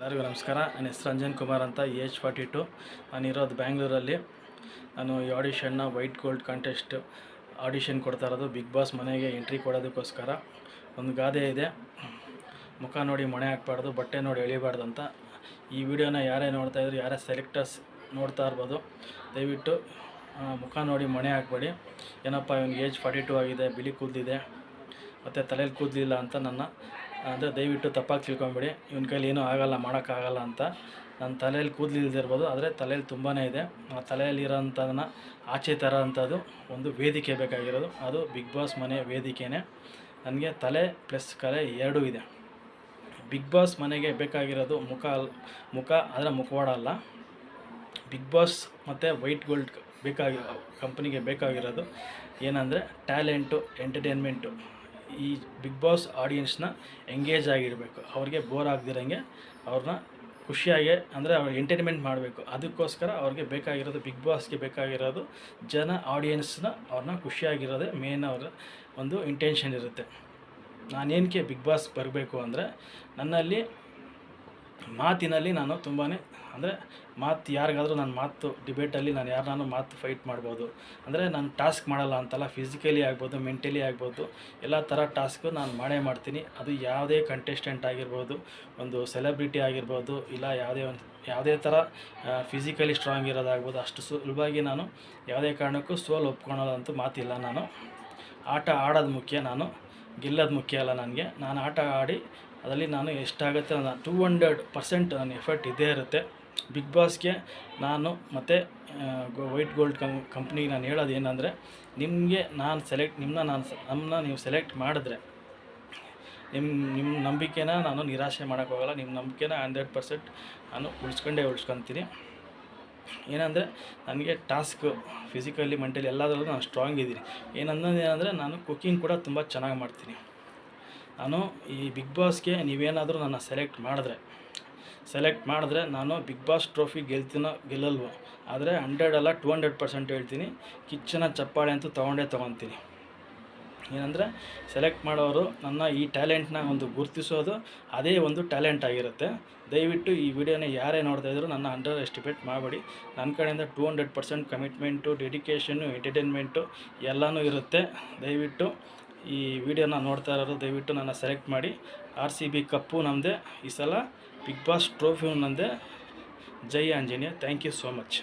ಎಲ್ಲರಿಗೂ ನಮಸ್ಕಾರ. ನನ್ನ ಹೆಸರು ರಂಜನ್ ಕುಮಾರ್ ಅಂತ, ಏಜ್ 42. ನಾನಿರೋದು ಬ್ಯಾಂಗ್ಳೂರಲ್ಲಿ. ನಾನು ಈ ಆಡಿಷನ್ನ ವೈಟ್ ಗೋಲ್ಡ್ ಕಾಂಟೆಸ್ಟ್ ಆಡಿಷನ್ ಕೊಡ್ತಾ ಇರೋದು ಬಿಗ್ ಬಾಸ್ ಮನೆಗೆ ಎಂಟ್ರಿ ಕೊಡೋದಕ್ಕೋಸ್ಕರ. ಒಂದು ಗಾದೆ ಇದೆ, ಮುಖ ನೋಡಿ ಮೊಣೆ ಹಾಕ್ಬಾರ್ದು, ಬಟ್ಟೆ ನೋಡಿ ಎಳಿಬಾರ್ದು ಅಂತ. ಈ ವಿಡಿಯೋನ ಯಾರೇ ನೋಡ್ತಾಯಿದ್ರು, ಯಾರೇ ಸೆಲೆಕ್ಟರ್ಸ್ ನೋಡ್ತಾ ಇರ್ಬೋದು, ದಯವಿಟ್ಟು ಮುಖ ನೋಡಿ ಮೊಣೆ ಹಾಕ್ಬೇಡಿ. ಏನಪ್ಪ ಇವನಿಗೆ ಏಜ್ 42 ಆಗಿದೆ, ಬಿಳಿ ಕೂದಲಿದೆ ಮತ್ತು ತಲೆಯಲ್ಲಿ ಕೂದಲಿಲ್ಲ ಅಂತ ಅಂದರೆ ದಯವಿಟ್ಟು ತಪ್ಪಾಗಿ ತಿಳ್ಕೊಂಬಿಡಿ. ಇವನ ಕೈಲಿ ಏನೂ ಆಗೋಲ್ಲ, ಮಾಡೋಕ್ಕಾಗಲ್ಲ ಅಂತ. ನನ್ನ ತಲೆಯಲ್ಲಿ ಕೂದಲಿಲ್ದಿರ್ಬೋದು, ಆದರೆ ತಲೆಯಲ್ಲಿ ತುಂಬಾ ಇದೆ. ಆ ತಲೆಯಲ್ಲಿರೋಂಥದನ್ನು ಆಚೆ ಥರ ಅಂಥದ್ದು ಒಂದು ವೇದಿಕೆ ಬೇಕಾಗಿರೋದು, ಅದು ಬಿಗ್ ಬಾಸ್ ಮನೆ ವೇದಿಕೆಯೇ. ನನಗೆ ತಲೆ ಪ್ಲಸ್ ಕಲೆ ಎರಡೂ ಇದೆ. ಬಿಗ್ ಬಾಸ್ ಮನೆಗೆ ಬೇಕಾಗಿರೋದು ಮುಖ ಆದರೆ ಮುಖವಾಡ ಅಲ್ಲ. ಬಿಗ್ ಬಾಸ್ ಮತ್ತು ವೈಟ್ ಗೋಲ್ಡ್ ಕಂಪ್ನಿಗೆ ಬೇಕಾಗಿರೋದು ಏನಂದರೆ ಟ್ಯಾಲೆಂಟು, ಎಂಟರ್ಟೈನ್ಮೆಂಟು. ಈ ಬಿಗ್ ಬಾಸ್ ಆಡಿಯನ್ಸ್ನ ಎಂಗೇಜ್ ಆಗಿರಬೇಕು, ಅವ್ರಿಗೆ ಬೋರ್ ಆಗದಿರಂಗೆ ಅವ್ರನ್ನ ಖುಷಿಯಾಗಿ ಅಂದರೆ ಅವ್ರು ಎಂಟರ್ಟೈನ್ಮೆಂಟ್ ಮಾಡಬೇಕು. ಅದಕ್ಕೋಸ್ಕರ ಅವ್ರಿಗೆ ಬೇಕಾಗಿರೋದು, ಬಿಗ್ ಬಾಸ್ಗೆ ಬೇಕಾಗಿರೋದು ಆಡಿಯನ್ಸ್ನ ಅವ್ರನ್ನ ಖುಷಿಯಾಗಿರೋದೇ ಮೇನ್ ಅವರ ಒಂದು ಇಂಟೆನ್ಷನ್ ಇರುತ್ತೆ. ನಾನೇನಕ್ಕೆ ಬಿಗ್ ಬಾಸ್ ಬರಬೇಕು ಅಂದರೆ, ನನ್ನಲ್ಲಿ ಮಾತಿನಲ್ಲಿ ನಾನು ತುಂಬಾ ಅಂದರೆ ಯಾರಿಗಾದರೂ ನನ್ನ ಮಾತು ಡಿಬೇಟಲ್ಲಿ ನಾನು ಯಾರನ್ನಾರು ಮಾತು ಫೈಟ್ ಮಾಡ್ಬೋದು. ಅಂದರೆ ನಾನು ಟಾಸ್ಕ್ ಮಾಡಲ್ಲ ಅಂತಲ್ಲ, ಫಿಸಿಕಲಿ ಆಗ್ಬೋದು, ಮೆಂಟಲಿ ಆಗ್ಬೋದು, ಎಲ್ಲ ಥರ ಟಾಸ್ಕು ನಾನು ಮಾಡ್ತೀನಿ. ಅದು ಯಾವುದೇ ಕಂಟೆಸ್ಟೆಂಟ್ ಆಗಿರ್ಬೋದು, ಒಂದು ಸೆಲೆಬ್ರಿಟಿ ಆಗಿರ್ಬೋದು, ಇಲ್ಲ ಯಾವುದೇ ಥರ ಫಿಸಿಕಲಿ ಸ್ಟ್ರಾಂಗ್ ಇರೋದಾಗ್ಬೋದು, ಅಷ್ಟು ಸುಲಭವಾಗಿ ನಾನು ಯಾವುದೇ ಕಾರಣಕ್ಕೂ ಸೋಲು ಒಪ್ಕೊಳೋದಂತೂ ಮಾತಿಲ್ಲ. ನಾನು ಆಟ ಆಡೋದು ಮುಖ್ಯ, ನಾನು ಗೆಲ್ಲೋದು ಮುಖ್ಯ ಅಲ್ಲ ನನಗೆ. ನಾನು ಆಟ ಆಡಿ ಅದರಲ್ಲಿ ನಾನು ಎಷ್ಟಾಗುತ್ತೆ ನಾನು 200% ನನ್ನ ಎಫರ್ಟ್ ಇದ್ದೇ ಇರುತ್ತೆ. ಬಿಗ್ ಬಾಸ್ಗೆ ನಾನು ಮತ್ತು ವೈಟ್ ಗೋಲ್ಡ್ ಕಂಪ್ನಿಗೆ ನಾನು ಹೇಳೋದು ಏನಂದರೆ, ನಮ್ಮನ್ನ ನೀವು ಸೆಲೆಕ್ಟ್ ಮಾಡಿದ್ರೆ ನಿಮ್ಮ ನಂಬಿಕೆನ ನಾನು ನಿರಾಶೆ ಮಾಡೋಕ್ಕೋಗಲ್ಲ. ನಿಮ್ಮ ನಂಬಿಕೆನ 100% ನಾನು ಉಳಿಸ್ಕೊತೀನಿ. ಏನಂದರೆ ನನಗೆ ಟಾಸ್ಕು ಫಿಸಿಕಲಿ ಮೆಂಟಲಿ ಎಲ್ಲದರಲ್ಲೂ ನಾನು ಸ್ಟ್ರಾಂಗ್ ಇದ್ದೀನಿ. ಏನಂದರೆ ನಾನು ಕುಕ್ಕಿಂಗ್ ಕೂಡ ತುಂಬ ಚೆನ್ನಾಗಿ ಮಾಡ್ತೀನಿ. ನಾನು ಈ ಬಿಗ್ ಬಾಸ್ಗೆ ನೀವೇನಾದರೂ ನನ್ನ ಸೆಲೆಕ್ಟ್ ಮಾಡಿದ್ರೆ ನಾನು ಬಿಗ್ ಬಾಸ್ ಟ್ರೋಫಿ ಗೆಲ್ತೀನೋ ಗೆಲ್ಲಲ್ವೋ, ಆದರೆ 100 ಅಲ್ಲ 200% ಹೇಳ್ತೀನಿ, ಕಿಚ್ಚನ ಚಪ್ಪಾಳೆ ಅಂತೂ ತೊಗೊತೀನಿ. ಏನಂದರೆ ಸೆಲೆಕ್ಟ್ ಮಾಡೋರು ನನ್ನ ಈ ಟ್ಯಾಲೆಂಟ್ನ ಒಂದು ಗುರುತಿಸೋದು ಅದೇ ಒಂದು ಟ್ಯಾಲೆಂಟ್ ಆಗಿರುತ್ತೆ. ದಯವಿಟ್ಟು ಈ ವಿಡಿಯೋನ ಯಾರೇ ನೋಡ್ತಾಯಿದ್ರು ನನ್ನ ಅಂಡರ್ ಎಸ್ಟಿಮೇಟ್ ಮಾಡಬೇಡಿ. ನನ್ನ ಕಡೆಯಿಂದ 200% ಕಮಿಟ್ಮೆಂಟು, ಡೆಡಿಕೇಷನ್ನು, ಎಂಟರ್ಟೈನ್ಮೆಂಟು ಎಲ್ಲನೂ ಇರುತ್ತೆ. ದಯವಿಟ್ಟು ಈ ವಿಡಿಯೋನ ನೋಡ್ತಾ ಇರೋರು ದಯವಿಟ್ಟು ನನ್ನ ಸೆಲೆಕ್ಟ್ ಮಾಡಿ. RCB ಕಪ್ಪು ನಮ್ಮದೇ, ಈ ಸಲ ಬಿಗ್ ಬಾಸ್ ಟ್ರೋಫಿಯು ನಮ್ಮದೇ. ಜೈ Anjaneya. Thank you so much.